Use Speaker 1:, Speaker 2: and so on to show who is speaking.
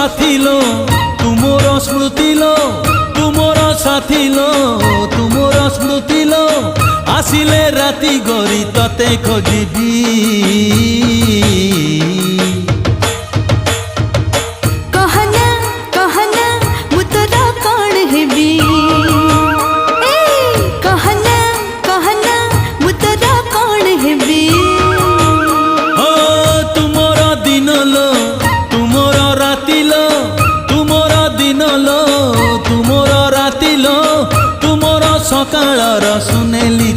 Speaker 1: সাথী লো তুমোর স্মৃতি লো তুমোর সাথী লো তুমোর স্মৃতি লো আসিলে রাতি গরি ততে খোঁজিবি
Speaker 2: कहना कहना मु तोरा कौन हेबी कहना कहना मु तोरा कौन हेबी
Speaker 1: ओ तुमोर दिन लो तुमोर राति लो तुमोर दिन लो तुमोर राति लो तुमोर सकाळर सुनेली